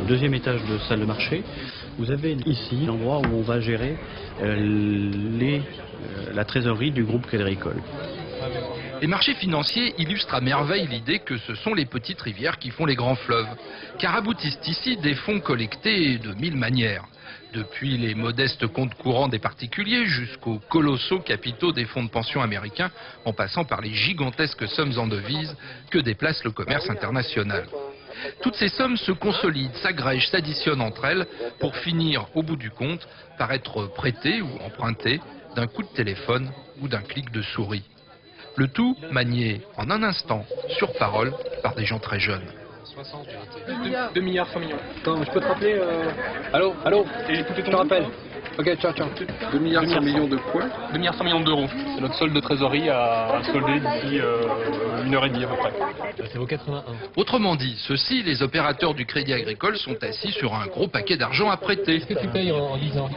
au deuxième étage de salle de marché, vous avez ici l'endroit où on va gérer la trésorerie du groupe Crédit Agricole. Les marchés financiers illustrent à merveille l'idée que ce sont les petites rivières qui font les grands fleuves. Car aboutissent ici des fonds collectés de mille manières. Depuis les modestes comptes courants des particuliers jusqu'aux colossaux capitaux des fonds de pension américains, en passant par les gigantesques sommes en devises que déplace le commerce international. Toutes ces sommes se consolident, s'agrègent, s'additionnent entre elles pour finir, au bout du compte, par être prêtées ou empruntées d'un coup de téléphone ou d'un clic de souris. Le tout manié en un instant, sur parole, par des gens très jeunes. 2 milliards 100 millions. Attends, je peux te rappeler Allô Et je te rappelle. Ok, ciao. 2 milliards 100 millions de quoi 2 milliards 100 millions d'euros. C'est notre solde de trésorerie à solder d'ici 1h30 à peu près. C'est vos 81. Autrement dit, ceux-ci, les opérateurs du Crédit Agricole, sont assis sur un gros paquet d'argent à prêter. Est-ce que tu payes en 10 ans?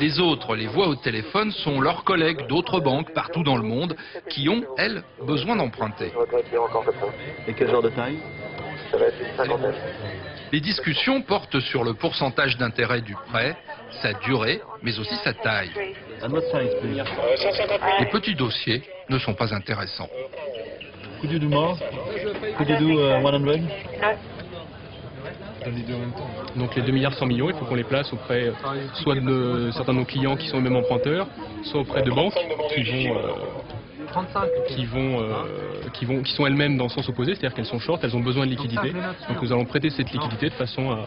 Les autres, les voix au téléphone, sont leurs collègues d'autres banques partout dans le monde qui ont, elles, besoin d'emprunter. Et quel genre de taille? Les discussions portent sur le pourcentage d'intérêt du prêt, sa durée, mais aussi sa taille. Les petits dossiers ne sont pas intéressants. Could you do more? Could you do 100? Donc les 2 milliards 100 millions, il faut qu'on les place auprès soit de certains de nos clients qui sont eux-mêmes emprunteurs, soit auprès de banques qui sont elles-mêmes dans le sens opposé, c'est-à-dire qu'elles sont short, elles ont besoin de liquidité. Donc nous allons prêter cette liquidité de façon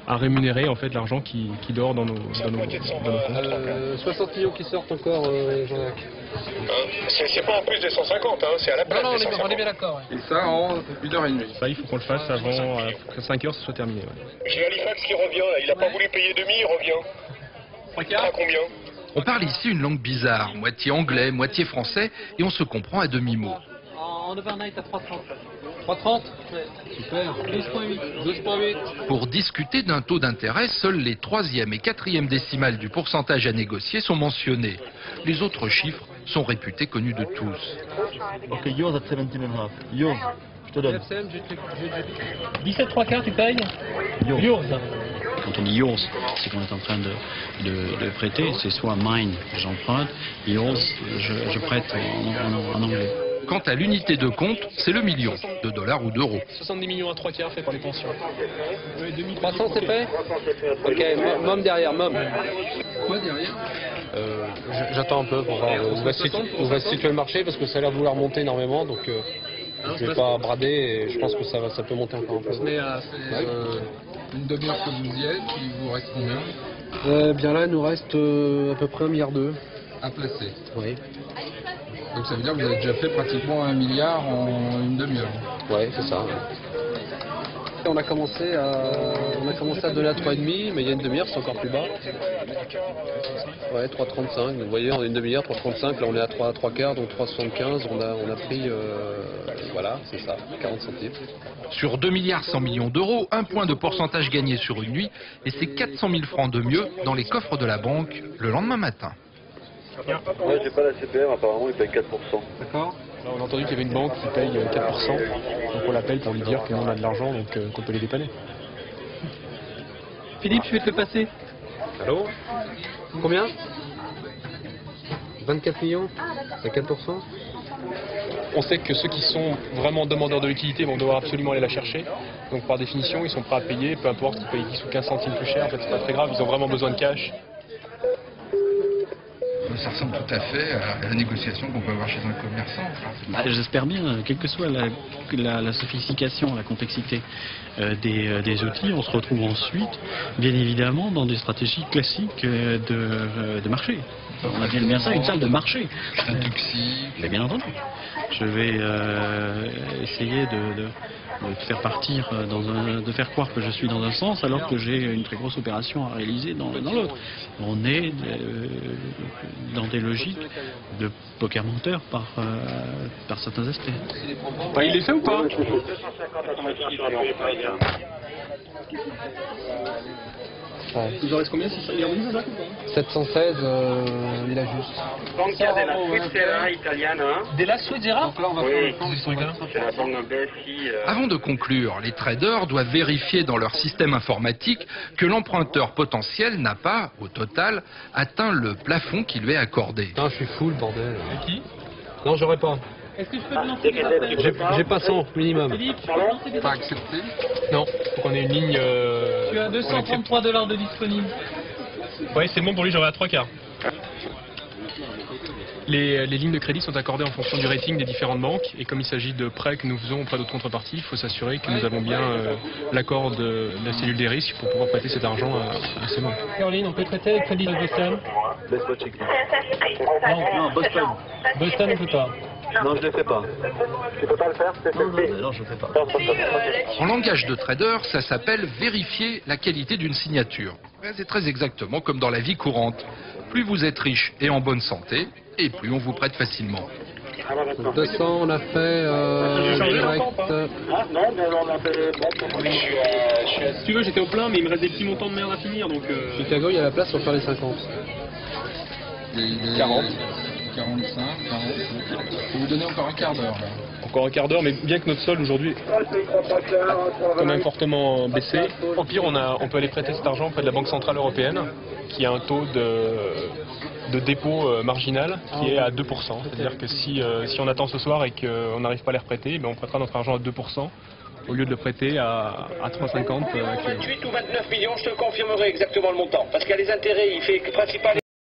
à rémunérer en fait l'argent qui dort dans nos comptes. 60 millions qui sortent encore, Jean-Jacques. C'est pas en plus des 150, hein, c'est à la place Non, des 150. on est bien d'accord. Et ça en 1h30. Ça, il faut qu'on le fasse avant que 5h ce soit terminé. Ouais. J'ai Halifax qui revient, là. Il a pas voulu payer demi, il revient. À combien? On parle ici une langue bizarre, moitié anglais, moitié français, et on se comprend à demi-mot. En overnight à 3,30. 3,30 Super. 12,8. 12,8. Pour discuter d'un taux d'intérêt, seuls les 3e et 4e décimales du pourcentage à négocier sont mentionnés. Les autres chiffres sont réputés connus de tous. Ok, yours at 17.5. Yours. Je te donne. 17 3 quarts, tu payes? Yours. Quand on dit yours, c'est qu'on est en train de prêter. C'est soit mine, j'emprunte, yours, je prête en anglais. Quant à l'unité de compte, c'est le million, de dollars ou d'euros. 70 millions à 3 quarts fait par les pensions. 300 c'est fait? Ok, mom derrière, mom. Quoi derrière J'attends un peu pour voir où va se situer le marché parce que ça a l'air de vouloir monter énormément, donc je vais pas brader et je pense que ça peut monter encore un peu. Mais une demi-heure que vous y êtes, il vous reste combien Bien là, il nous reste à peu près 1,2 milliard. à placer. Oui. Donc ça veut dire que vous avez déjà fait pratiquement 1 milliard en une demi-heure. Ouais, c'est ça. On a commencé à donner à 3,5, mais il y a une demi-heure, c'est encore plus bas. Ouais, 3,35. Vous voyez, en une demi-heure, 3,35. Là, on est à 3 quarts, donc 3,75. On a pris, voilà, c'est ça, 40 centimes. Sur 2 milliards 100 millions d'euros, un point de pourcentage gagné sur une nuit, et c'est 400 000 francs de mieux dans les coffres de la banque le lendemain matin. Ouais, j'ai pas la CPR, apparemment il paye 4%. D'accord. Là, on a entendu qu'il y avait une banque qui paye 4%, donc on l'appelle pour lui dire qu'on a de l'argent, donc qu'on peut les dépanner. Philippe, je vais te le passer. Allô? Combien? 24 millions à 4%. On sait que ceux qui sont vraiment demandeurs de liquidité vont devoir absolument aller la chercher. Donc par définition, ils sont prêts à payer, peu importe qu'ils payent 10 ou 15 centimes plus cher, en fait c'est pas très grave, ils ont vraiment besoin de cash. Ça ressemble tout à fait à la négociation qu'on peut avoir chez un commerçant. J'espère bien, quelle que soit la sophistication, la complexité des outils, on se retrouve ensuite, bien évidemment, dans des stratégies classiques de marché. On appelle bien ça une salle de marché. Mais bien entendu. Je vais essayer de te faire partir de faire croire que je suis dans un sens alors que j'ai une très grosse opération à réaliser dans l'autre. On est dans des logiques de poker menteur par certains aspects. Bah, il les fait ou pas? Ouais. Il en reste combien? Il est revenu ça, Jacques, ou pas? 716, il a juste. Banca della Svizzera italiana. Della Svizzera? Donc là, on va Oui, faire le plan. c'est la banque BSI. Avant de conclure, les traders doivent vérifier dans leur système informatique que l'emprunteur potentiel n'a pas, au total, atteint le plafond qui lui est accordé. Putain, je suis full, bordel. Et qui? Non, j'aurais pas. Est-ce que je peux te lancer des appels? J'ai pas 100 minimum. Philippe, tu peux te lancer des Pas appels? accepté? Non, faut qu'on ait une ligne... Tu as 233 $ de disponible. Ouais, c'est bon pour lui, j'aurai à 3 quarts. Les lignes de crédit sont accordées en fonction du rating des différentes banques et comme il s'agit de prêts que nous faisons auprès d'autres contreparties, il faut s'assurer que nous avons bien l'accord de la cellule des risques pour pouvoir prêter cet argent à ces banques. Caroline, on peut traiter le crédit de Boston? Laisse-moi checker. Non, Boston. Boston, on peut pas. Non, je ne le fais pas. Tu peux pas le faire, c'est fait. Non, je ne fais pas. En langage de trader, ça s'appelle vérifier la qualité d'une signature. C'est très exactement comme dans la vie courante. Plus vous êtes riche et en bonne santé, et plus on vous prête facilement. 200, on a fait direct. Non, mais on a fait... Si tu veux, j'étais au plein, mais il me reste des petits montants de merde à finir, donc... Chicago, il y a la place pour faire les 50. 40. 45, 40. Faut vous donner encore un quart d'heure. Encore un quart d'heure, mais bien que notre solde aujourd'hui quand même fortement baissé, au pire on peut aller prêter cet argent auprès de la Banque Centrale Européenne qui a un taux de dépôt marginal qui est à 2%. C'est-à-dire que si on attend ce soir et qu'on n'arrive pas à les reprêter, on prêtera notre argent à 2% au lieu de le prêter à 3,50 actuellement. 28 ou 29 millions, je te confirmerai exactement le montant. Parce qu'il y a les intérêts, il fait principalement...